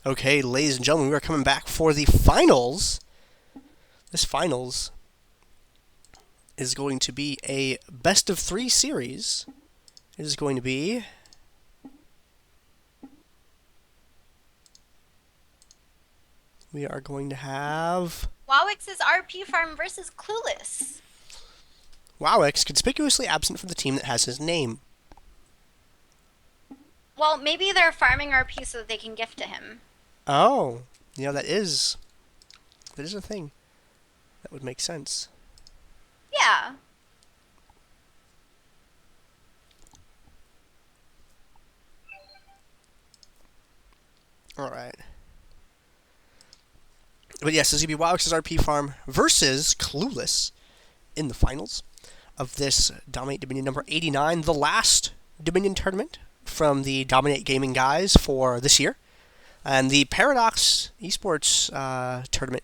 Okay, ladies and gentlemen, we are coming back for the finals. This finals is going to be a best of 3 series. It is going to be we are going to have Wawix's RP farm versus Clueless. Wawix conspicuously absent from the team that has his name. Well, maybe they're farming RP so that they can gift to him. Oh, that is a thing. That would make sense. Yeah. All right. But yes, this is going to be Wowix's RP farm versus Clueless in the finals of this Dominate Dominion number 89, the last Dominion tournament from the Dominate Gaming guys for this year. And the Paradox Esports tournament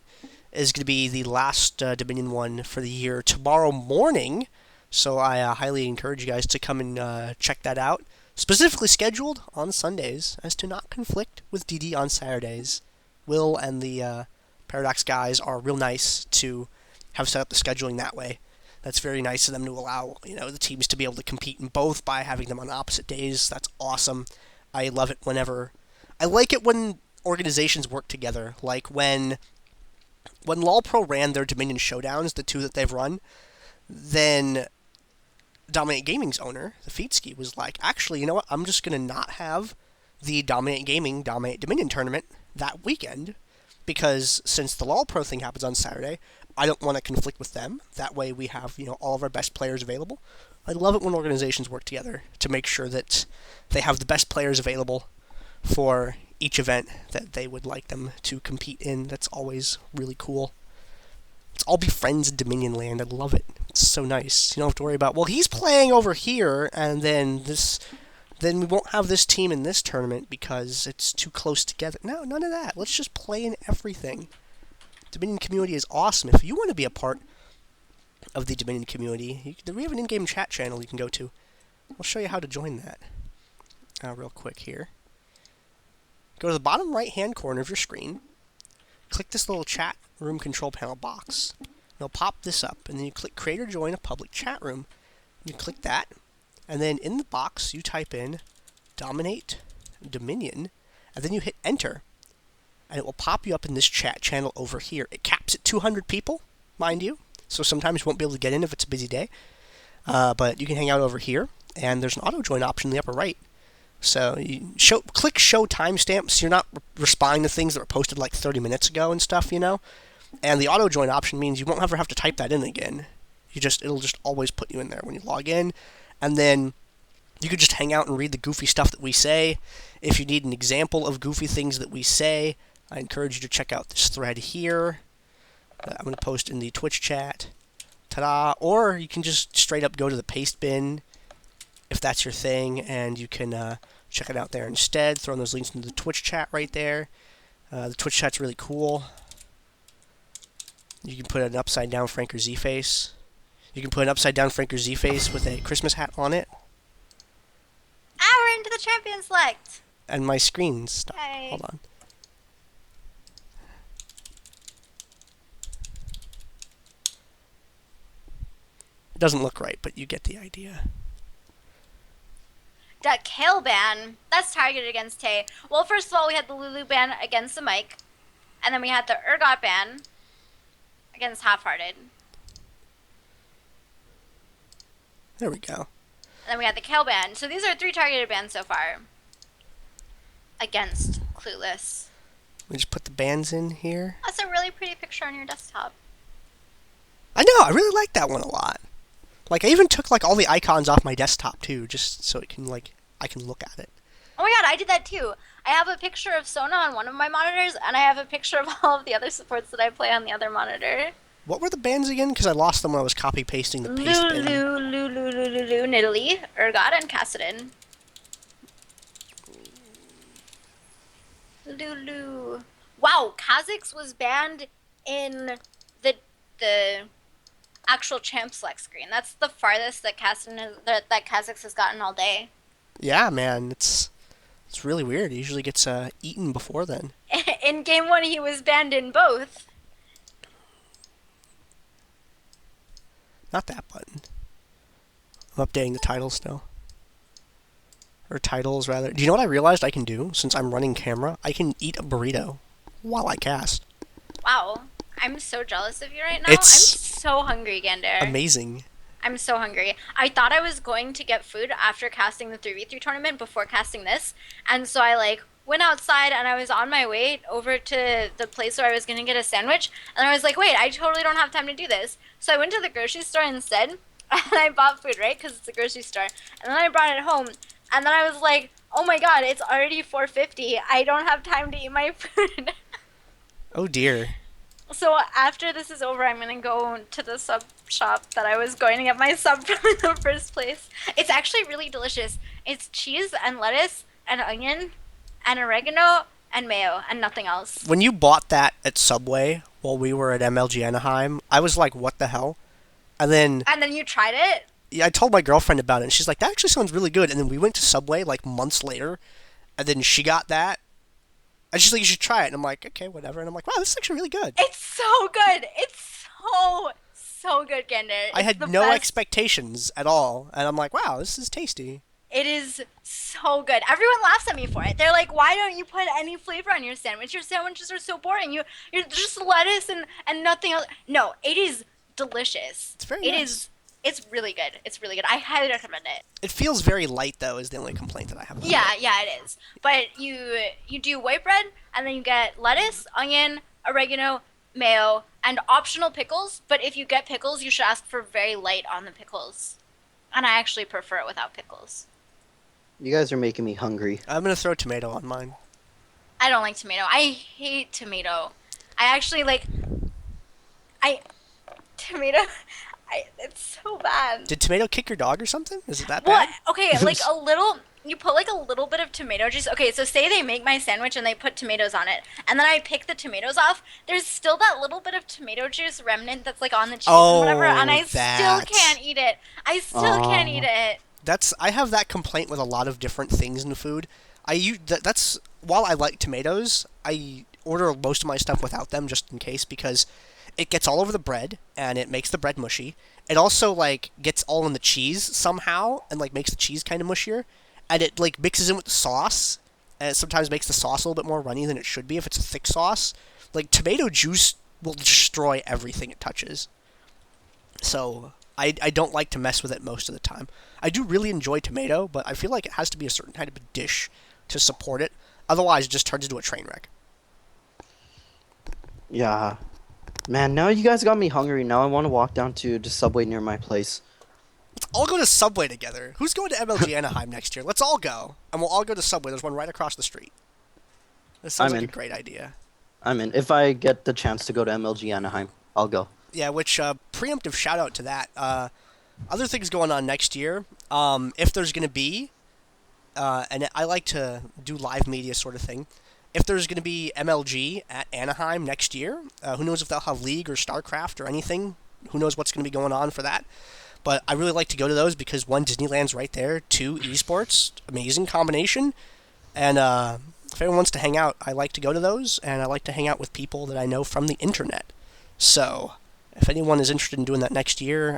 is going to be the last Dominion one for the year tomorrow morning. So I highly encourage you guys to come and check that out. Specifically scheduled on Sundays as to not conflict with DD on Saturdays. Will and the Paradox guys are real nice to have set up the scheduling that way. That's very nice of them to allow the teams to be able to compete in both by having them on opposite days. That's awesome. I love it whenever. I like it when organizations work together. Like when LoL Pro ran their Dominion Showdowns, the 2 that they've run, then Dominate Gaming's owner, the Feetski, was like, actually, you know what? I'm just going to not have the Dominate Gaming Dominate Dominion tournament that weekend because since the LoL Pro thing happens on Saturday, I don't want to conflict with them. That way we have, all of our best players available. I love it when organizations work together to make sure that they have the best players available for each event that they would like them to compete in. That's always really cool. Let's all be friends in Dominion Land. I love it. It's so nice. You don't have to worry about, well, he's playing over here, and then we won't have this team in this tournament because it's too close together. No, none of that. Let's just play in everything. Dominion community is awesome. If you want to be a part of the Dominion community, we have an in-game chat channel you can go to. I'll show you how to join that real quick here. Go to the bottom right-hand corner of your screen. Click this little chat room control panel box. It'll pop this up, and then you click Create or Join a public chat room. You click that, and then in the box you type in Dominate Dominion, and then you hit Enter, and it will pop you up in this chat channel over here. It caps at 200 people, mind you, so sometimes you won't be able to get in if it's a busy day, but you can hang out over here, and there's an auto join option in the upper right. So you click show timestamps. So you're not responding to things that were posted like 30 minutes ago and stuff, And the auto join option means you won't ever have to type that in again. It'll just always put you in there when you log in, and then you could just hang out and read the goofy stuff that we say. If you need an example of goofy things that we say, I encourage you to check out this thread here. I'm going to post in the Twitch chat. Ta-da! Or you can just straight up go to the paste bin if that's your thing, and you can check it out there instead. Throwing those links into the Twitch chat right there. The Twitch chat's really cool. You can put an upside down Frank or Z face. You can put an upside down Frank or Z face with a Christmas hat on it. We're into the champion select. And my screen stopped. Hey. Hold on. It doesn't look right, but you get the idea. That Kale ban, that's targeted against Tay. Well, first of all, we had the Lulu ban against the Mike, and then we had the Urgot ban against Half-Hearted. There we go. And then we had the Kale ban. So these are 3 targeted bans so far against Clueless. We just put the bands in here. That's a really pretty picture on your desktop. I know, I really like that one a lot. Like, I even took, all the icons off my desktop, too, just so it can, I can look at it. Oh my god, I did that too. I have a picture of Sona on one of my monitors, and I have a picture of all of the other supports that I play on the other monitor. What were the bands again? Because I lost them when I was copy-pasting the paste bin. Lulu, Nidalee, Urgot, and Cassidon. Lulu. Wow, Kha'Zix was banned in the actual champ select screen. That's the farthest that Kha'Zix has gotten all day. Yeah, man, it's really weird. It usually gets eaten before then. In game 1, he was banned in both. Not that button. I'm updating the titles still. Or titles, rather. Do you know what I realized I can do since I'm running camera? I can eat a burrito while I cast. Wow. I'm so jealous of you right now. It's I'm so hungry, Gander. amazing. I'm so hungry. I thought I was going to get food after casting the 3v3 tournament before casting this. And so I went outside and I was on my way over to the place where I was going to get a sandwich. And I was like, wait, I totally don't have time to do this. So I went to the grocery store instead and I bought food, right? Because it's a grocery store. And then I brought it home. And then I was like, oh my god, it's already 4:50. I don't have time to eat my food. Oh dear. So after this is over, I'm going to go to the sub shop that I was going to get my sub from in the first place. It's actually really delicious. It's cheese and lettuce and onion and oregano and mayo and nothing else. When you bought that at Subway while we were at MLG Anaheim, I was like, what the hell? And then you tried it? I told my girlfriend about it, and she's like, that actually sounds really good. And then we went to Subway like months later, and then she got that. And she's like, you should try it. And I'm like, okay, whatever. And I'm like, wow, this is actually really good. It's so good. It's so good, Gander. I had no expectations at all. And I'm like, wow, this is tasty. It is so good. Everyone laughs at me for it. They're like, why don't you put any flavor on your sandwich? Your sandwiches are so boring. You're just lettuce and nothing else. No, it is delicious. It's very nice. It's really good. It's really good. I highly recommend it. It feels very light, though, is the only complaint that I have. Yeah, it is. But you do white bread, and then you get lettuce, onion, oregano, mayo, and optional pickles. But if you get pickles, you should ask for very light on the pickles. And I actually prefer it without pickles. You guys are making me hungry. I'm going to throw tomato on mine. I don't like tomato. I hate tomato. I actually tomato... it's so bad. Did tomato kick your dog or something? Is it that What? bad? Okay, a little... You put a little bit of tomato juice. Okay, so say they make my sandwich and they put tomatoes on it, and then I pick the tomatoes off. There's still that little bit of tomato juice remnant that's on the cheese and whatever, and I still can't eat it. I still can't eat it. I have that complaint with a lot of different things in food. While I like tomatoes, I order most of my stuff without them just in case, because it gets all over the bread and it makes the bread mushy. It also gets all in the cheese somehow and makes the cheese kind of mushier, and it mixes in with the sauce, and it sometimes makes the sauce a little bit more runny than it should be if it's a thick sauce. Tomato juice will destroy everything it touches. So I don't like to mess with it most of the time. I do really enjoy tomato, but I feel like it has to be a certain kind of a dish to support it. Otherwise, it just turns into a train wreck. Yeah. Man, now you guys got me hungry. Now I want to walk down to the Subway near my place. Let's all go to Subway together. Who's going to MLG Anaheim next year? Let's all go. And we'll all go to Subway. There's one right across the street. This sounds like a great idea. I'm in. If I get the chance to go to MLG Anaheim, I'll go. Yeah, which, preemptive shout out to that. Other things going on next year. If there's going to be, and I like to do live media sort of thing. If there's going to be MLG at Anaheim next year, who knows if they'll have League or StarCraft or anything. Who knows what's going to be going on for that. But I really like to go to those because, one, Disneyland's right there. Two, esports. Amazing combination. And if anyone wants to hang out, I like to go to those. And I like to hang out with people that I know from the internet. So if anyone is interested in doing that next year,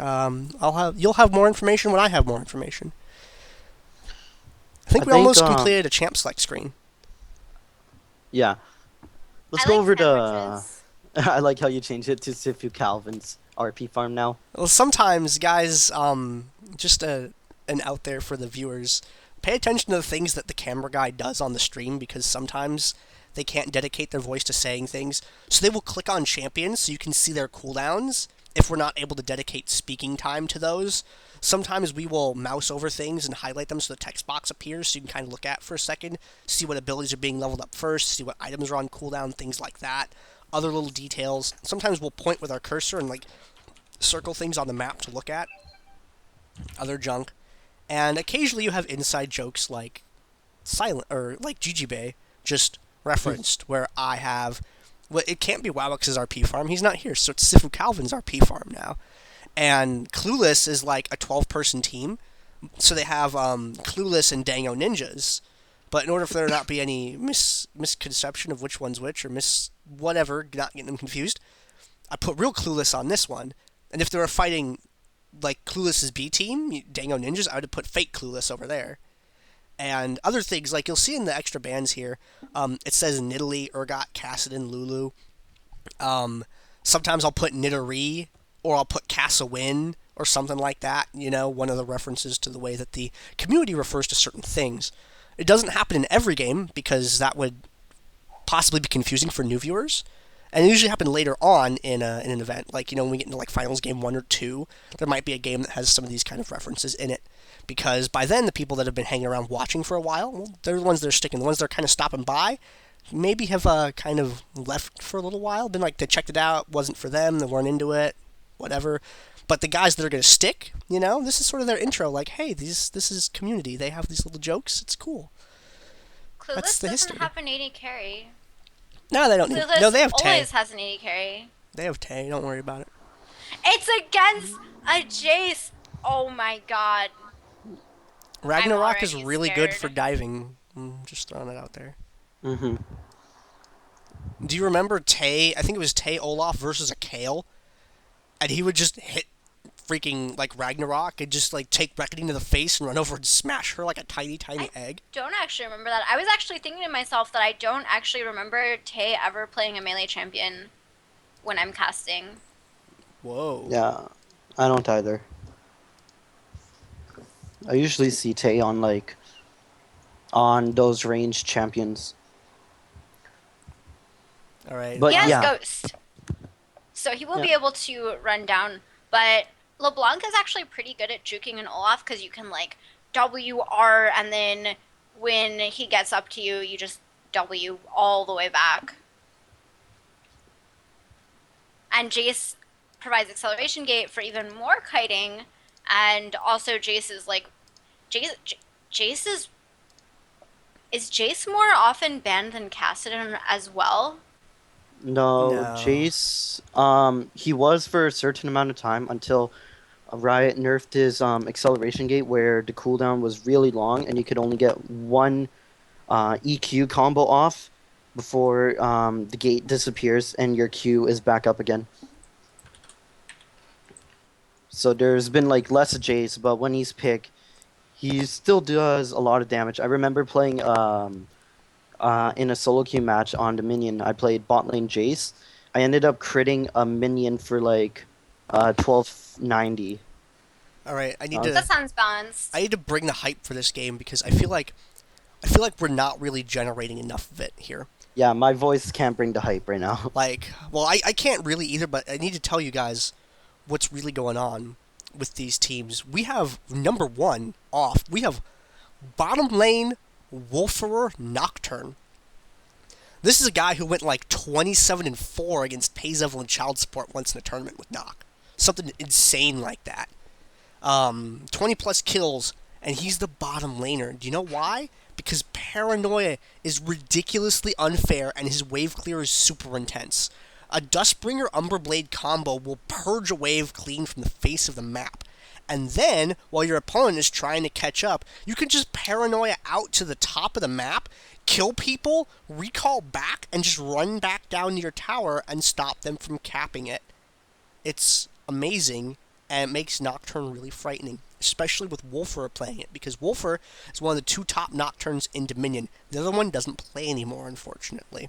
you'll have more information when I have more information. I think we almost completed a champ select screen. Yeah. Let's go over to... I like how you changed it to Sifu Calvin's RP farm now. Well, sometimes, guys, just an out there for the viewers, pay attention to the things that the camera guy does on the stream, because sometimes they can't dedicate their voice to saying things. So they will click on champions so you can see their cooldowns if we're not able to dedicate speaking time to those. Sometimes we will mouse over things and highlight them so the text box appears so you can kind of look at for a second, see what abilities are being leveled up first, see what items are on cooldown, things like that. Other little details. Sometimes we'll point with our cursor and circle things on the map to look at. Other junk. And occasionally you have inside jokes like silent or GG Bay just referenced where I have... Well, it can't be Wawix's RP farm. He's not here, so it's Sifu Calvin's RP farm now. And Clueless is a 12-person team. So they have Clueless and Dango Ninjas But in order for there not be any misconception of which one's which, or whatever, not getting them confused, I put real Clueless on this one. And if they were fighting like Clueless's B team, Dango Ninjas, I would have put fake Clueless over there. And other things, like you'll see in the extra bands here, it says Nidalee, Urgot, Kassadin, Lulu. Sometimes I'll put Nidoree, or I'll put Cassawin, or something like that, one of the references to the way that the community refers to certain things. It doesn't happen in every game, because that would possibly be confusing for new viewers. And it usually happens later on in an event. Like, when we get into like finals game 1 or 2, there might be a game that has some of these kind of references in it. Because by then, the people that have been hanging around watching for a while, well, they're the ones that are sticking. The ones that are kind of stopping by maybe have kind of left for a little while. Been like, they checked it out, wasn't for them, they weren't into it, whatever. But the guys that are going to stick, this is sort of their intro. Like, hey, this is community. They have these little jokes. It's cool. Clueless That's the doesn't history. have an 80 carry. No, they don't need. No, they have Tay. Always has an 80 carry. They have Tay. Don't worry about it. It's against a Jace. Oh my god. Ragnarok is already really scared. good for diving. Just throwing it out there. Mm-hmm. Do you remember Tay? I think it was Tay Olaf versus a Kale, and he would just hit freaking like Ragnarok and just like take Reckoning to the face and run over and smash her like a tiny egg. Don't actually remember that. I was actually thinking to myself that I don't actually remember Tay ever playing a melee champion when I'm casting. Whoa. Yeah, I don't either. I usually see Tay on those ranged champions. All right. But he has yeah. Ghost, so he will be able to run down. But LeBlanc is actually pretty good at juking an Olaf because you can like WR and then when he gets up to you, you just W all the way back. And Jace provides acceleration gate for even more kiting, and also Jace is like Jace is Jace more often banned than Kassadin as well? No, No. Jace, he was for a certain amount of time until Riot nerfed his acceleration gate where the cooldown was really long and you could only get one EQ combo off before the gate disappears and your Q is back up again. So there's been like less Jace, but when he's pick, he still does a lot of damage. I remember playing in a solo queue match on Dominion. I played bot lane Jace. I ended up critting a minion for like 1290. All right. That sounds balanced. I need to bring the hype for this game because I feel like we're not really generating enough of it here. Yeah, my voice can't bring the hype right now. I can't really either, but I need to tell you guys what's really going on with these teams. We have number 1 off. We have bottom lane Wolferer Nocturne. This is a guy who went like 27-4 against Payzevel and Child Support once in a tournament with Noc. Something insane like that. 20 plus kills, and he's the bottom laner. Do you know why? Because Paranoia is ridiculously unfair, and his wave clear is super intense. A Dustbringer Umberblade combo will purge a wave clean from the face of the map. And then, while your opponent is trying to catch up, you can just Paranoia out to the top of the map, kill people, recall back, and just run back down to your tower and stop them from capping it. It's amazing, and it makes Nocturne really frightening, especially with Wolfer playing it, because Wolfer is one of the 2 top Nocturnes in Dominion. The other one doesn't play anymore, unfortunately.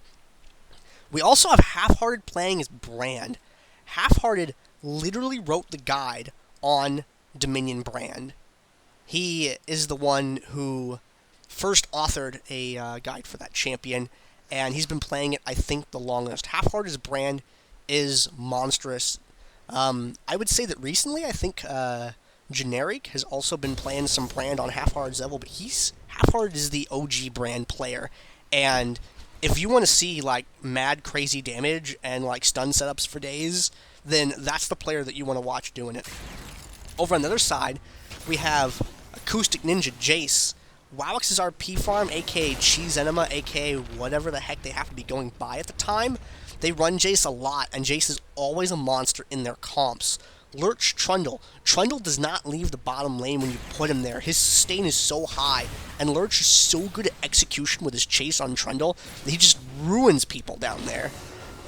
We also have Half-Hearted playing as Brand. Half-Hearted literally wrote the guide on Dominion Brand. He is the one who first authored a guide for that champion, and he's been playing it, I think, the longest. Half-Hearted's Brand is monstrous. I would say that recently, I think Generic has also been playing some Brand on Half-Hearted's level, but Half-Hearted is the OG Brand player, and if you want to see like mad crazy damage and like stun setups for days, then that's the player that you want to watch doing it. Over on the other side, we have Acoustic Ninja Jace. Wawix's RP farm, aka Cheese Enema, aka whatever the heck they have to be going by at the time. They run Jace a lot, and Jace is always a monster in their comps. Lurch Trundle. Trundle does not leave the bottom lane when you put him there. His sustain is so high, and Lurch is so good at execution with his chase on Trundle that he just ruins people down there.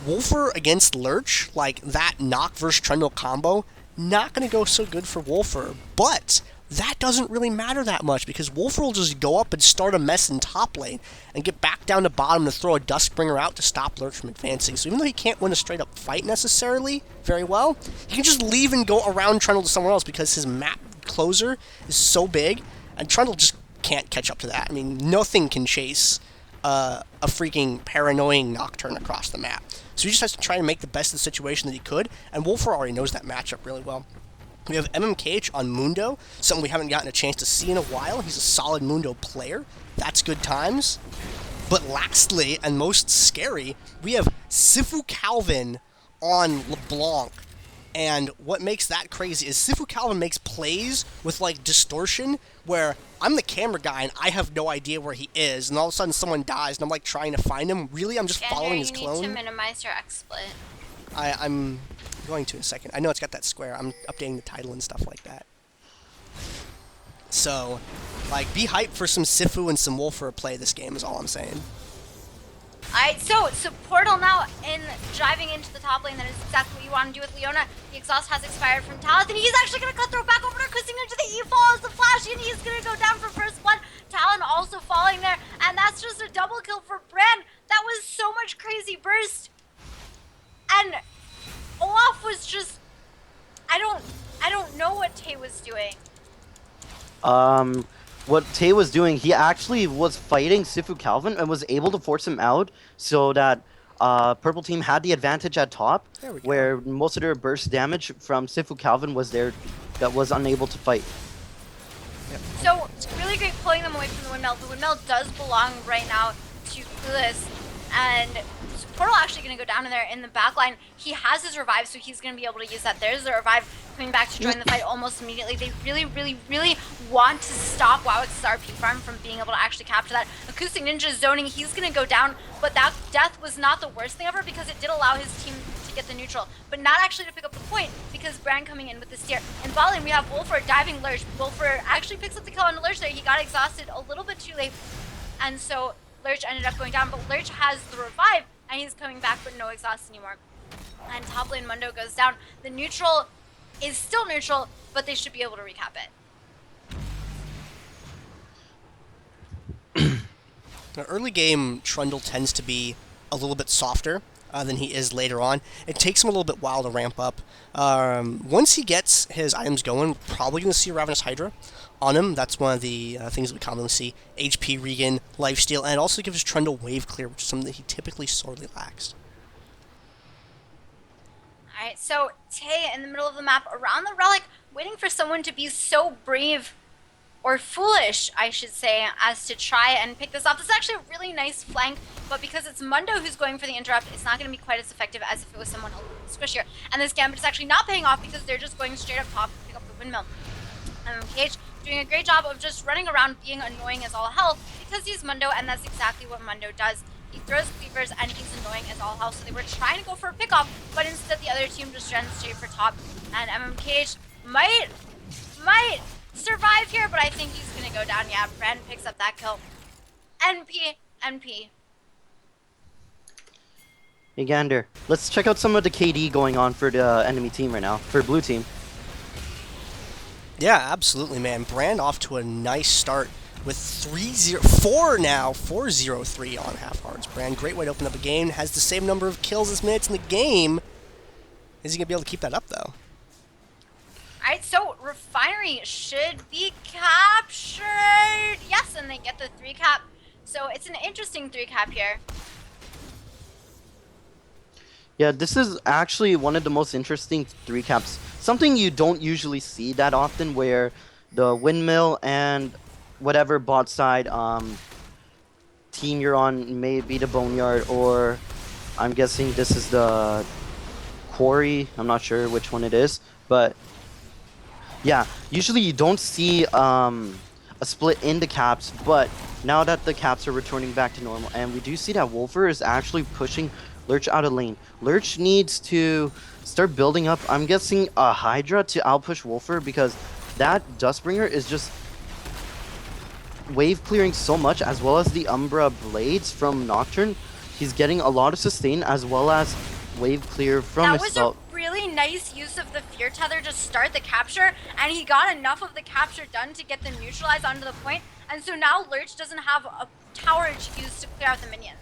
Wolfer against Lurch, like that knock versus Trundle combo, not going to go so good for Wolfer, but that doesn't really matter that much because Wolfer will just go up and start a mess in top lane and get back down to bottom to throw a Duskbringer out to stop Lurch from advancing. So even though he can't win a straight up fight necessarily very well, he can just leave and go around Trundle to somewhere else because his map closer is so big and Trundle just can't catch up to that. I mean, nothing can chase a freaking paranoid Nocturne across the map. So he just has to try and make the best of the situation that he could, and Wolfer already knows that matchup really well. We have MMKH on Mundo, something we haven't gotten a chance to see in a while. He's a solid Mundo player. That's good times. But lastly, and most scary, we have Sifu Calvin on LeBlanc. And what makes that crazy is Sifu Calvin makes plays with, like, distortion where I'm the camera guy and I have no idea where he is, and all of a sudden someone dies and I'm, like, trying to find him. Really, I'm just following his clone. You need to minimize your XSplit. I'm going to in a second. I know it's got that square. I'm updating the title and stuff like that. So, like, be hyped for some Sifu and some Wolfer play this game is all I'm saying. Alright, so Portal now in driving into the top lane. That is exactly what you want to do with Leona. The exhaust has expired from Talon, and he's actually going to cut throw back over to Christina into the E follows the flash, and he's going to go down for first blood. Talon also falling there, and that's just a double kill for Brand. That was so much crazy burst. And Olaf was just, I don't know what Tay was doing. What Tay was doing, he actually was fighting Sifu Calvin and was able to force him out so that Purple Team had the advantage at top, where most of their burst damage from Sifu Calvin was there that was unable to fight. Yep. So, really great pulling them away from the windmill. The windmill does belong right now to Clueless, and Portal actually going to go down in there in the back line. He has his revive, so he's going to be able to use that. There's the revive coming back to join the fight almost immediately. They really want to stop Wawix's RP farm from being able to actually capture that. Acoustic Ninja zoning, he's going to go down, but that death was not the worst thing ever because it did allow his team to get the neutral, but not actually to pick up the point because Brand coming in with the steer. In bot lane, we have Wolfer diving Lurch. Wolfer actually picks up the kill on Lurch there. He got exhausted a little bit too late, and so Lurch ended up going down, but Lurch has the revive, and he's coming back, but no exhaust anymore. And top lane Mundo goes down. The neutral is still neutral, but they should be able to recap it. Now, early game, Trundle tends to be a little bit softer than he is later on. It takes him a little bit while to ramp up. Once he gets his items going, we're probably going to see Ravenous Hydra on him. That's one of the things that we commonly see. HP regen, lifesteal, and it also gives Trundle wave clear, which is something that he typically sorely lacks. Alright, so Tay in the middle of the map around the relic, waiting for someone to be so brave, or foolish, I should say, as to try and pick this off. This is actually a really nice flank, but because it's Mundo who's going for the interrupt, it's not going to be quite as effective as if it was someone squishier. And this gambit is actually not paying off because they're just going straight up top to pick up the windmill. Cage doing a great job of just running around being annoying as all hell because he's Mundo, and that's exactly what Mundo does. He throws cleavers and he's annoying as all hell, so they were trying to go for a pickoff, but instead the other team just ran straight for top. And MMKH might survive here, but I think he's gonna go down. Yeah, Brand picks up that kill. NP. Hey Gander, let's check out some of the KD going on for the enemy team right now, for blue team. Yeah, absolutely, man. Brand off to a nice start with 4-0-3 on half hearts. Brand, great way to open up a game. Has the same number of kills as minutes in the game. Is he going to be able to keep that up, though? Alright, so Refinery should be captured. Yes, and they get the 3 cap. So it's an interesting 3 cap here. Yeah, this is actually one of the most interesting 3 caps. Something you don't usually see that often, where the windmill and whatever bot side team you're on may be the Boneyard, or I'm guessing this is the Quarry. I'm not sure which one it is, but yeah, usually you don't see a a split into caps, but now that the caps are returning back to normal, and we do see that Wolfer is actually pushing Lurch out of lane. Lurch needs to start building up, I'm guessing, a Hydra to outpush Wolfer, because that Dustbringer is just wave clearing so much, as well as the Umbra Blades from Nocturne. He's getting a lot of sustain as well as wave clear from his That was a really nice use of the Fear Tether to start the capture, and he got enough of the capture done to get them neutralized onto the point, and so now Lurch doesn't have a tower to use to clear out the minions.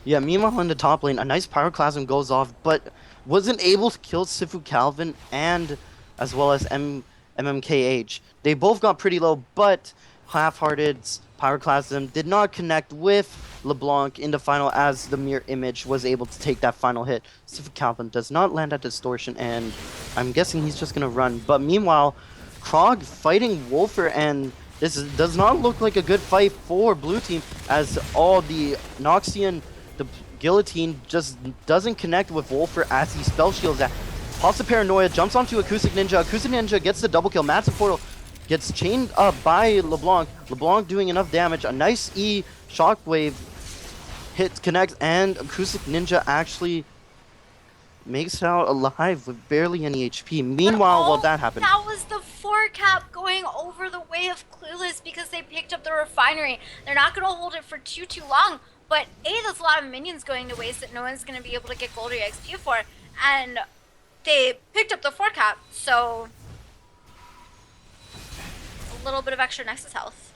Yeah, meanwhile in the top lane, a nice Pyroclasm goes off, but wasn't able to kill Sifu Calvin and as well as MMKH. They both got pretty low, but Half-Hearted's Pyroclasm did not connect with LeBlanc in the final, as the Mirror Image was able to take that final hit. Sifu Calvin does not land at Distortion, and I'm guessing he's just gonna run. But meanwhile, Krog fighting Wolfer, and this does not look like a good fight for blue team, as all the Noxian, the Guillotine just doesn't connect with Wolfer as he spell shields that. Pops the Paranoia, jumps onto Acoustic Ninja. Acoustic Ninja gets the double kill. Massive Portal gets chained up by LeBlanc. LeBlanc doing enough damage. A nice E Shockwave hit connects, and Acoustic Ninja actually makes it out alive with barely any HP. Meanwhile, while that happened, that was the 4-cap going over the way of Clueless because they picked up the refinery. They're not going to hold it for too long, but A, there's a lot of minions going to waste that no one's going to be able to get gold or XP for, and they picked up the 4-cap, so a little bit of extra Nexus health.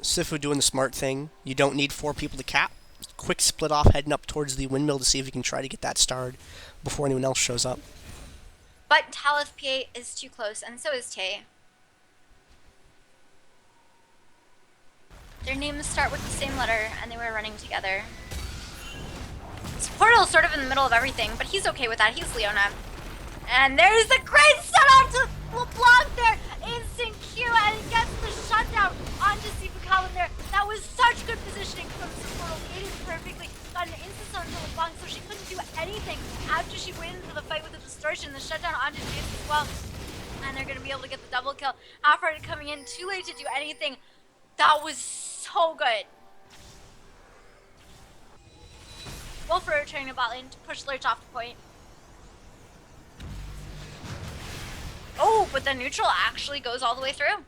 Sifu doing the smart thing. You don't need 4 people to cap. Quick split off, heading up towards the windmill to see if you can try to get that starred before anyone else shows up. But Talith PA is too close, and so is Tay. Their names start with the same letter, and they were running together. Portal's sort of in the middle of everything, but he's okay with that. He's Leona. And there's the great setup to LeBlanc there! Instant Q, and he gets the shutdown onto Sifu Calvin there. That was such good positioning from Portal. It is perfectly. Got an instant on LeBlanc, so she couldn't do anything after she went into the fight with the distortion. The shutdown onto Jace as well. And they're going to be able to get the double kill. Half-Hearted coming in, too late to do anything. That was so good. Wolfer returning to bot lane to push Lurch off the point. Oh, but the neutral actually goes all the way through.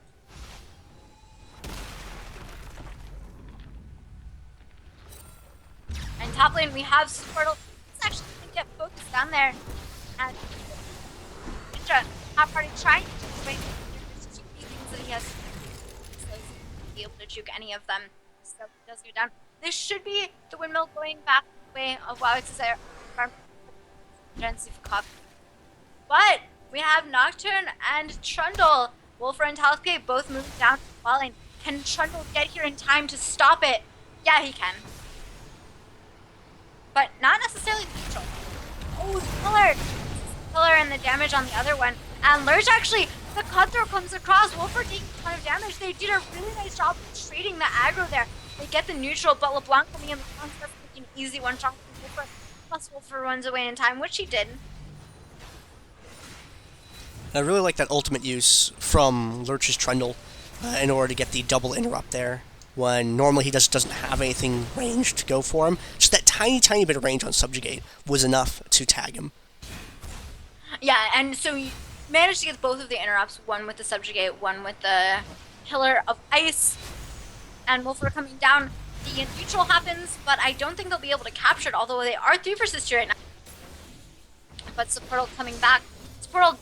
And top lane we have Portal. Let's actually get focused down there. And Ninja, Half-Hearted trying to wait. There's 2 key things that he has to be able to juke any of them. So it does go down. This should be the windmill going back the way of Wawix's farm. But we have Nocturne and Trundle. Wolfer and Talith PA both moving down to the lane. Can Trundle get here in time to stop it? Yeah, he can. But not necessarily neutral. Oh, the pillar and the damage on the other one. And Lurch actually, the cutthroat comes across. Wolfer taking a ton of damage. They did a really nice job of trading the aggro there. They get the neutral, but LeBlanc coming in, LeBlanc's making an easy one-shot from Wolfer. Plus Wolfer runs away in time, which he did. I really like that ultimate use from Lurch's Trundle in order to get the double interrupt there, when normally he doesn't have anything ranged to go for him. Just that tiny bit of range on Subjugate was enough to tag him. Yeah, and so you managed to get both of the interrupts, one with the Subjugate, one with the Pillar of Ice. And Wolfer coming down, the neutral happens, but I don't think they'll be able to capture it, although they are 3 versus 2 right now. But Supportal coming back. Supportal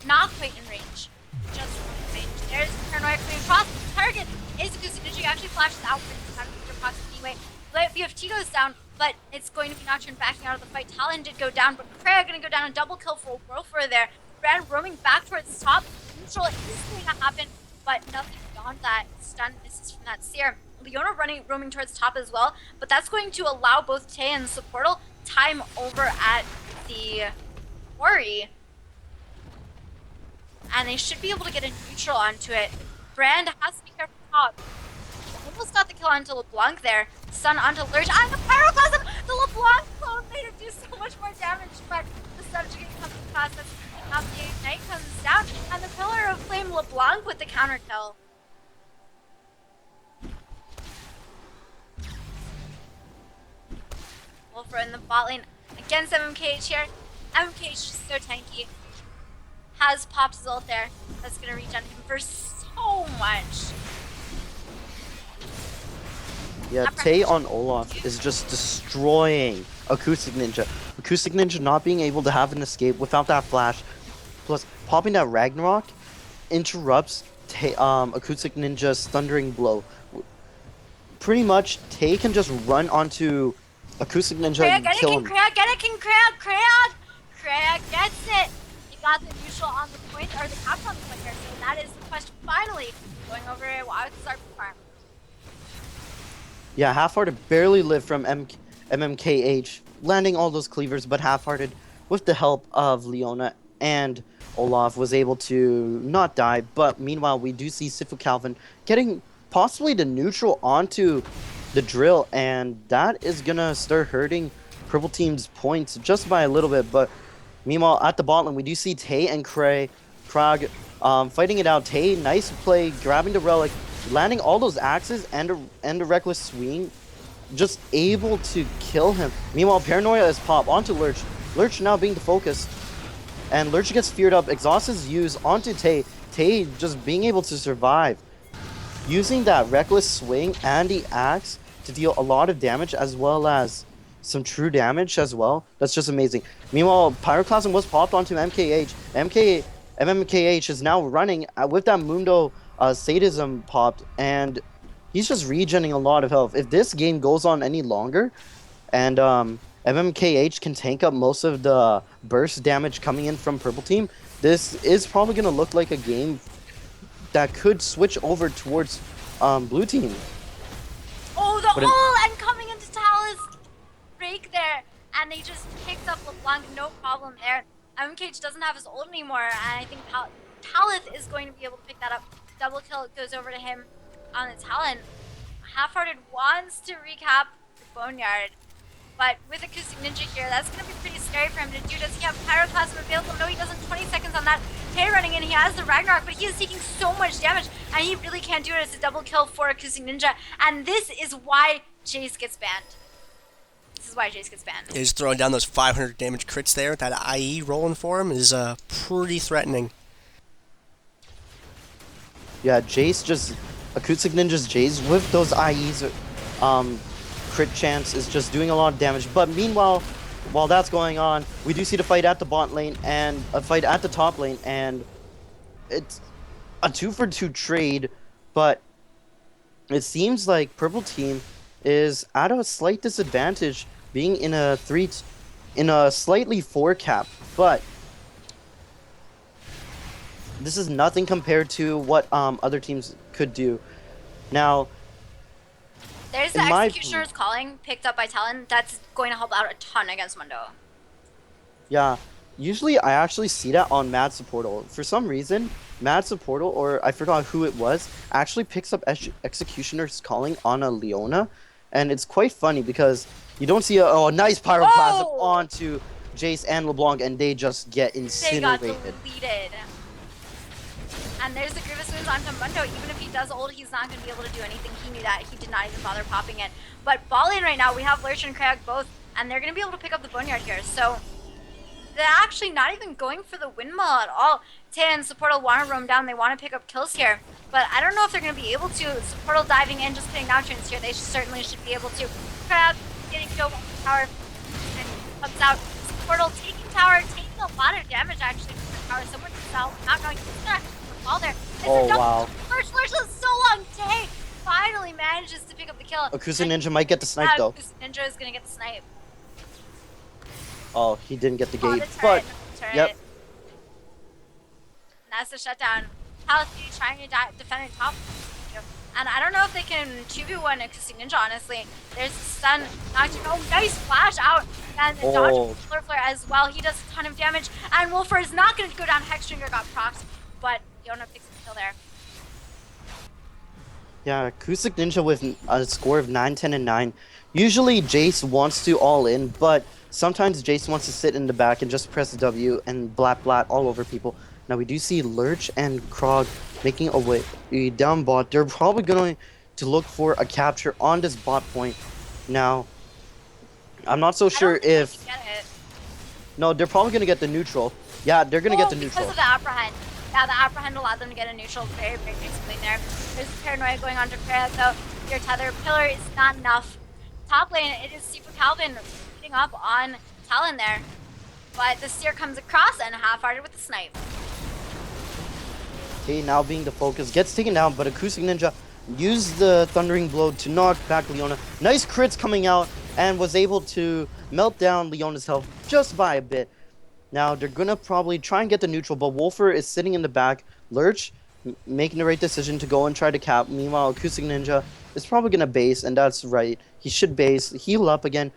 not quite in range. Just in range. There's Paranoia coming across. The target is Acoustic Ninja. Actually flashes out for the proxy anyway. BFT goes down, but it's going to be Nocturne backing out of the fight. Talon did go down, but Kreia going to go down a double kill for Wolfer there. Brand roaming back towards the top. Neutral is going to happen, but nothing beyond that. Stun misses from that Seer. Leona roaming towards top as well, but that's going to allow both Tay and Supportal time over at the Quarry. And they should be able to get a neutral onto it. Brand has to be careful top. Almost got the kill onto LeBlanc there. Stun onto Lurch. And the Pyroclasm! The LeBlanc clone made him do so much more damage, but the Subjugate comes across. That's Now the Ignite comes down, and the Pillar of Flame LeBlanc with the counter kill. Wolfer in the bot lane against MMKH here. MMKH is so tanky. Has popped his ult there. That's gonna regen him for so much. Yeah, Tay on Olaf is just destroying Acoustic Ninja. Acoustic Ninja not being able to have an escape without that flash, plus popping that Ragnarok interrupts Acoustic Ninja's Thundering Blow. Pretty much, Tay can just run onto Acoustic Ninja and kill him. Krayag get it? King Krayag, Krayag! Krayag gets it! He got the neutral on the point, or the cap on the point here, so that is the question finally going over at Wawix's RP farm. Yeah, Half-Hearted barely lived from MMKH, landing all those cleavers, but Half-Hearted, with the help of Leona and Olaf, was able to not die. But meanwhile, we do see Sifu Calvin getting possibly the neutral onto the drill, and that is gonna start hurting Purple Team's points just by a little bit. But meanwhile, at the bot lane, we do see Tay and Krag fighting it out. Tay, nice play, grabbing the relic, landing all those axes and a reckless swing, just able to kill him. Meanwhile, Paranoia is popped onto Lurch. Lurch now being the focus, and Lurch gets feared up. Exhaust is used onto Tay. Tay just being able to survive, using that reckless swing and the axe to deal a lot of damage as well as some true damage as well. That's just amazing. Meanwhile, Pyroclasm was popped onto MKH. MMKH is now running with that Mundo sadism popped, and he's just regenerating a lot of health. If this game goes on any longer, and MMKH can tank up most of the burst damage coming in from Purple Team, this is probably going to look like a game that could switch over towards Blue Team. Oh, the ult and coming into Talus break there, and they just picked up LeBlanc, no problem there. MMKH doesn't have his ult anymore, and I think Talith is going to be able to pick that up. Double kill goes over to him on the Talon. Half-Hearted wants to recap the Boneyard, but with Acoustic Ninja here, that's going to be pretty scary for him to do. Does he have Pyroclasm available? No, he doesn't. 20 seconds on that. Tay running in, he has the Ragnarok, but he is taking so much damage, and he really can't do it. It's a double kill for Acoustic Ninja, and this is why Jace gets banned. This is why Jace gets banned. He's throwing down those 500 damage crits there. That IE rolling for him is pretty threatening. Yeah, Jace just... Acoustic Ninja's Jace with those IEs, crit chance is just doing a lot of damage. But meanwhile, while that's going on, we do see the fight at the bot lane and a fight at the top lane, and it's a 2-for-2 trade, but it seems like Purple Team is at a slight disadvantage being in a slightly 4 cap, but this is nothing compared to what other teams could do. Now, there's the Executioner's Calling picked up by Talon. That's going to help out a ton against Mundo. Yeah, usually I actually see that on Mad Supportal. For some reason, Mad Supportal, or I forgot who it was, actually picks up Executioner's Calling on a Leona. And it's quite funny because you don't see a nice Pyroclasm onto Jace and LeBlanc, and they just get incinerated. They got deleted. And there's the Grievous Wounds onto Mundo. Even if he does ult, he's not going to be able to do anything. He knew that. He did not even bother popping it. But ball lane right now, we have Lurch and Krayag both, and they're going to be able to pick up the Boneyard here. So they're actually not even going for the windmill at all. Tay and Supportal want to roam down. They want to pick up kills here. But I don't know if they're going to be able to. Supportal diving in, just putting down turns here. They certainly should be able to. Krayag getting killed on the tower, and comes out. Supportal taking tower, taking a lot of damage actually from the tower. Someone just out, not going to fall there. Oh, wow. Lurch is so long. Tay finally manages to pick up the kill. Acoustic Ninja might get the snipe though. Acoustic Ninja is going to get the snipe. Oh, he didn't get the gate, The but yep. And that's the shutdown. Palace trying to defend it top. And I don't know if they can 2v1 Acoustic Ninja, honestly. There's the stun. Oh, nice flash out. And the dodge Flare as well. He does a ton of damage. And Wolfer is not going to go down. Hexstringer got procced, but Yona picks the kill there. Yeah, Acoustic Ninja with a score of 9, 10, and 9. Usually Jace wants to all in, but Sometimes Jace wants to sit in the back and just press W and blat blat all over people. Now we do see Lurch and Krog making a down bot. They're probably going to look for a capture on this bot point. Now, I'm not so I sure don't think they if... can get it. No, they're probably going to get the neutral. Yeah, they're going to get the neutral. Because of the apprehend. Yeah, the apprehend allowed them to get a neutral very, very nicely there. There's paranoia going on to Freya, though. Your tether pillar is not enough. Top lane, it is Sifu Calvin beating up on Talon there. But the Seer comes across and half-hearted with the snipe. Okay, now being the focus, gets taken down, but Acoustic Ninja used the Thundering Blow to knock back Leona. Nice crits coming out, and was able to melt down Leona's health just by a bit. Now, they're gonna probably try and get the neutral, but Wolfer is sitting in the back. Lurch making the right decision to go and try to cap. Meanwhile, Acoustic Ninja is probably gonna base, and that's right. He should base, heal up again,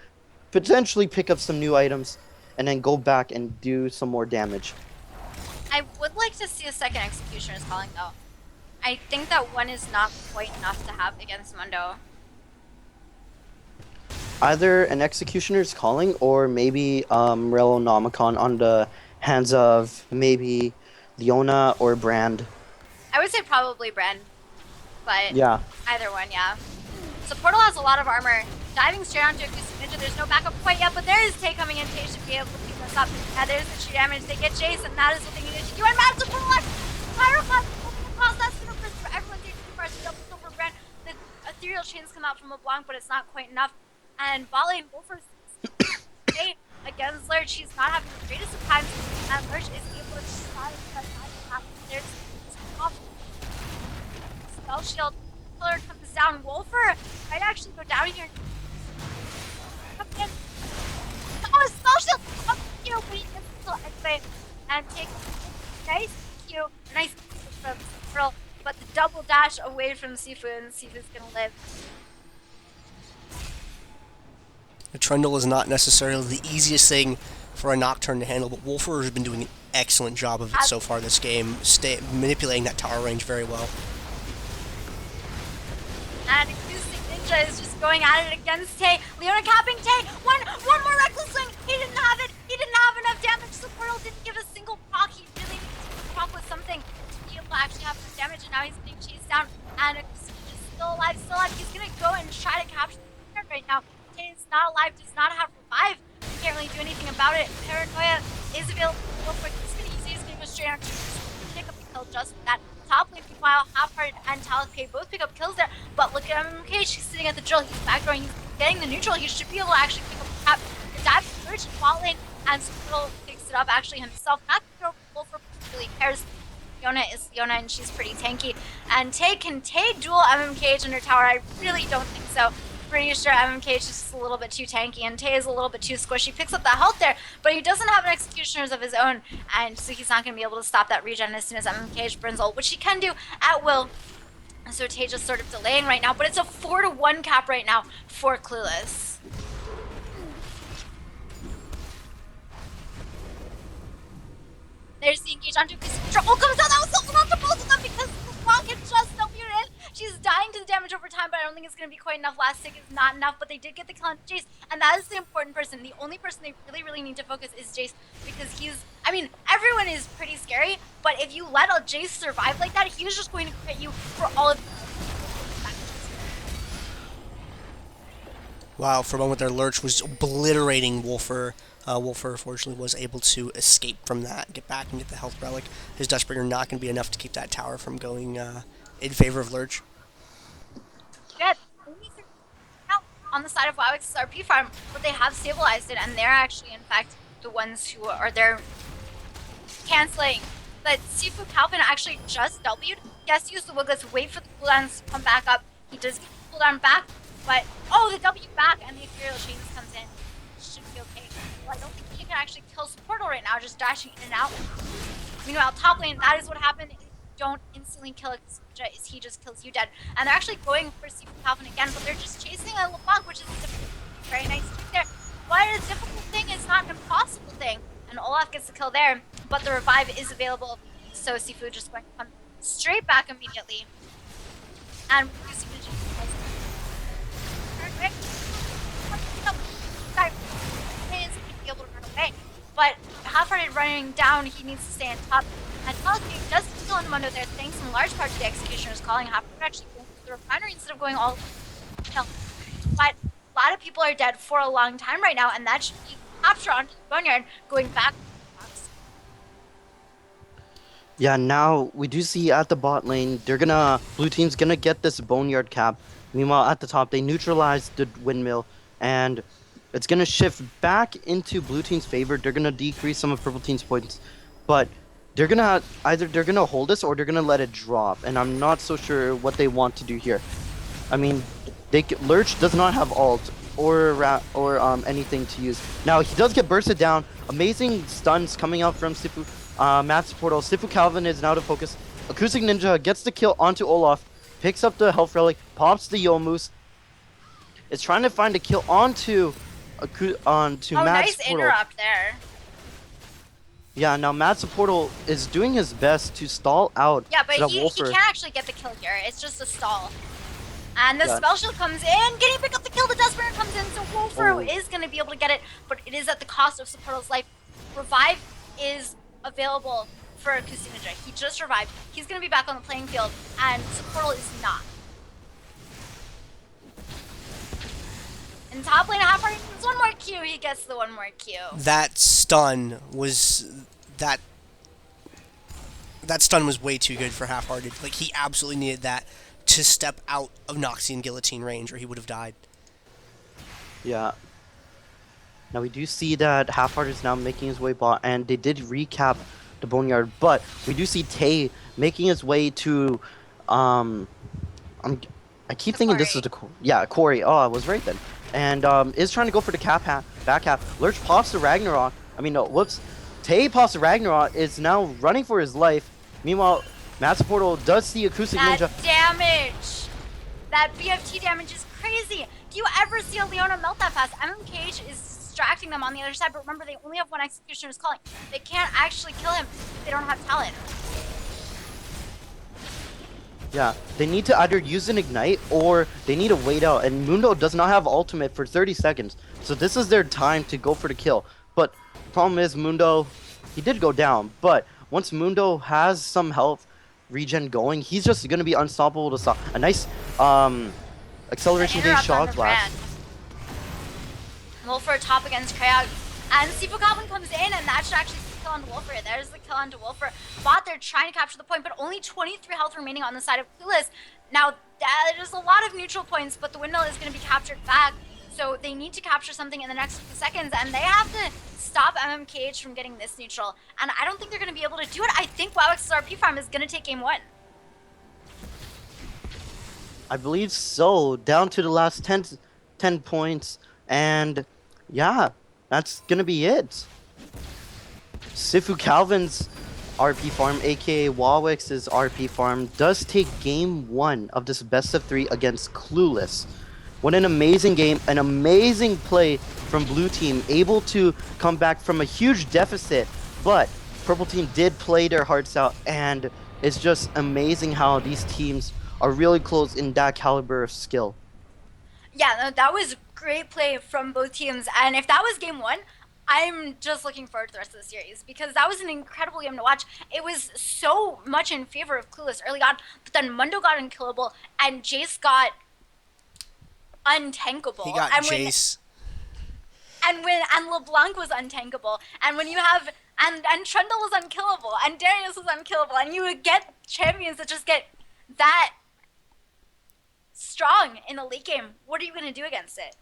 potentially pick up some new items, and then go back and do some more damage. I would like to see a second Executioner's Calling, though. I think that one is not quite enough to have against Mundo. Either an Executioner's Calling or maybe Relonomicon on the hands of maybe Leona or Brand. I would say probably Bren, but Yeah. either one, yeah. So Portal has a lot of armor. Diving straight onto Acoustic Ninja, there's no backup quite yet, but there is Tay coming in. Tay should be able to keep this up. And there's the true damage. They get Jace, and that is what they needed to do. And massive Portal Pyroclast across that super first for everyone. Takes two bars to double kill for Brand. The ethereal chains come out from LeBlanc, but it's not quite enough. And Bale Wolfer's against Lurch, he's not having the greatest of times, and Lurch is able to try to cut out. There's Spell Shield. Pillar comes down. Wolfer might actually go down here. Come in. Oh, Spell Shield! Oh, you know, but he gets still anyway. And take nice Q, nice from Pearl, but the double dash away from Sifu, and Sifu's gonna live. The Trundle is not necessarily the easiest thing for a Nocturne to handle, but Wolfer has been doing an excellent job of it so far this game, manipulating that tower range very well. And Acoustic Ninja is just going at it against Tay. Leona capping Tay. One more reckless swing. He didn't have it. He didn't have enough damage. So Portal didn't give a single proc. He really needed to proc with something to be able to actually have some damage. And now he's being chased down. And Acoustic Ninja is still alive. He's gonna go and try to capture the turret right now. Tay is not alive. Does not have revive. He can't really do anything about it. Paranoia is available. He's gonna use it. He's gonna go straight on to pick up the kill just for that. Top lane, meanwhile, Half-Hearted and Talakay both pick up kills there, but look at MMK, she's sitting at the drill, he's backdooring, he's getting the neutral, he should be able to actually pick up the cap. The dive Lurch in bot lane, and Squirtle picks it up actually himself. Not the Wolfer really cares. Leona is Leona, and she's pretty tanky. And Tay, can Tay duel MMKH under tower? I really don't think so. Pretty sure MMKH is just a little bit too tanky, and Tay is a little bit too squishy. Picks up that health there, but he doesn't have an Executioners of his own, and so he's not going to be able to stop that regen as soon as MMKH burns ult, which he can do at will. So Tay just sort of delaying right now, but it's a 4-1 cap right now for Clueless. There's the engage onto Acoustic Ninja. Ult comes out, that was so not to both of them because the rocket just W'd in. She's dying to the damage over time, but I don't think it's going to be quite enough. Last stick is not enough, but they did get the kill on Jace, and that is the important person. The only person they really need to focus is Jace, because I mean, everyone is pretty scary, but if you let a Jace survive like that, he is just going to crit you for all of Wow, for a moment there, Lurch was obliterating Wolfer. Wolfer, unfortunately, was able to escape from that, get back and get the health relic. His Dustbringer not going to be enough to keep that tower from going in favor of Lurch. Good. On the side of Wawix's RP farm, but they have stabilized it, and they're actually, in fact, the ones who are there canceling. But Sifu Calvin actually just W'd. He has to use the Wiglets, wait for the cooldowns to come back up. He does get the cooldown back, but the W back, and the Ethereal Chains comes in. Should be okay. Well, I don't think he can actually kill Portal right now, just dashing in and out. Meanwhile, top lane, that is what happened. Don't instantly kill a Ninja, is he just kills you dead. And they're actually going for Sifu Calvin again, but they're just chasing a LeBlanc, which is a very nice trick there. But a difficult thing is not an impossible thing. And Olaf gets the kill there, but the revive is available, so Sifu just going to come straight back immediately. And Sifu just running down. He needs to stay on top. And Talking does kill in Mundo there, thanks in large part to the Executioner's calling. Half actually going to the refinery instead of going all. But a lot of people are dead for a long time right now, and that should be captured onto the Boneyard, going back. Yeah, now we do see at the bot lane, blue team's gonna get this Boneyard cap. Meanwhile, at the top, they neutralize the windmill, and it's gonna shift back into blue team's favor. They're gonna decrease some of purple team's points, but they're gonna hold this or they're gonna let it drop, and I'm not so sure what they want to do here. I mean, Lurch does not have ult or anything to use. Now he does get bursted down. Amazing stuns coming out from Sifu. Matt's portal. Sifu Calvin is now to focus. Acoustic Ninja gets the kill onto Olaf, picks up the health relic, pops the Yomus. Is trying to find a kill onto Matt's nice portal. interrupt there. Yeah, now Matt's portal is doing his best to stall out. Yeah, but he Wolfer. can't actually get the kill here. It's just a stall. And the Yeah. spell shield comes in. Can he pick up the kill? The Dustburner comes in, so Wolfer is going to be able to get it, but it is at the cost of Supportal's life. Revive is available for Acoustic Ninja. He just revived. He's going to be back on the playing field, and Supportal is not. In top lane, half heart needs one more Q. He gets the one more Q. That stun was way too good for Half-Hearted. Like, he absolutely needed that to step out of Noxian Guillotine range, or he would have died. Yeah. Now we do see that Half-Hearted is now making his way bot, and they did recap the Boneyard, but we do see Tay making his way to, I keep thinking this is the, Corey. Oh, I was right then. And is trying to go for the back half. Lurch pops the Ragnarok. Tay pops the Ragnarok, is now running for his life. Meanwhile, Matt's portal does see Acoustic Ninja. That damage! That BFT damage is crazy! Do you ever see a Leona melt that fast? MMKH is distracting them on the other side, but remember, they only have one Executioner's calling. They can't actually kill him if they don't have talent. Yeah, they need to either use an ignite or they need to wait out. And Mundo does not have ultimate for 30 seconds. So this is their time to go for the kill. But the problem is Mundo, he did go down. But once Mundo has some health regen going, he's just going to be unstoppable to stop. A nice acceleration gauge shock blast. Wolfer top against Krayog. And Sifu Goblin comes in, and that should actually be the kill onto Wolfer. There's the kill onto Wolfer. Bot, they're trying to capture the point, but only 23 health remaining on the side of Clueless. Now, there's a lot of neutral points, but the windmill is going to be captured back. So they need to capture something in the next few seconds, and they have to stop MMKH from getting this neutral. And I don't think they're going to be able to do it. I think Wawix's RP farm is going to take game 1. I believe so. Down to the last 10 points. And yeah, that's going to be it. Sifu Calvin's RP farm, aka Wawix's RP farm, does take game 1 of this best of 3 against Clueless. What an amazing game, an amazing play from blue team, able to come back from a huge deficit, but purple team did play their hearts out, and it's just amazing how these teams are really close in that caliber of skill. Yeah, no, that was great play from both teams, and if that was game 1, I'm just looking forward to the rest of the series, because that was an incredible game to watch. It was so much in favor of Clueless early on, but then Mundo got unkillable, and Jace got untankable. He got Jace. And LeBlanc was untankable, and when you have and Trundle was unkillable, and Darius was unkillable, and you would get champions that just get that strong in a late game. What are you going to do against it?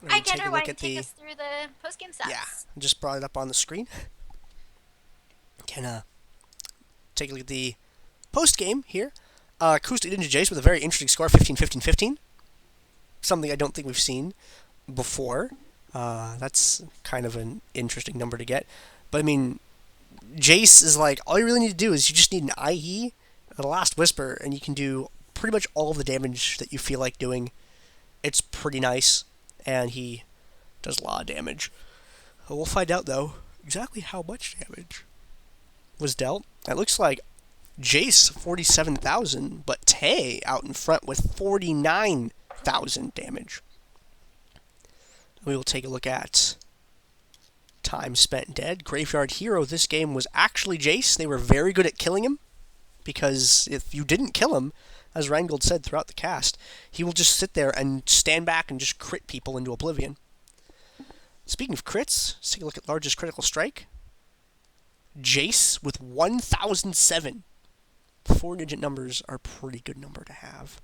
Hi, Kendra, why don't you take us through the post-game stats? Yeah, just brought it up on the screen. Can take a look at the post-game here. Acoustic Ninja Jace with a very interesting score, 15-15-15. Something I don't think we've seen before. That's kind of an interesting number to get. But I mean, Jace is like, all you really need to do is you just need an IE, the Last Whisper, and you can do pretty much all of the damage that you feel like doing. It's pretty nice, and he does a lot of damage. We'll find out, though, exactly how much damage was dealt. It looks like Jace, 47,000, but Tay out in front with 49,000 damage. We will take a look at time spent dead. Graveyard Hero, this game was actually Jace. They were very good at killing him, because if you didn't kill him, as Reingold said throughout the cast, he will just sit there and stand back and just crit people into oblivion. Speaking of crits, let's take a look at largest critical strike. Jace with 1,007. 4-digit numbers are a pretty good number to have.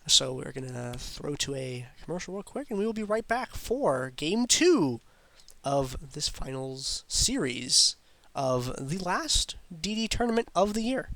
So we're going to throw to a commercial real quick, and we will be right back for Game 2 of this finals series of the last DD tournament of the year.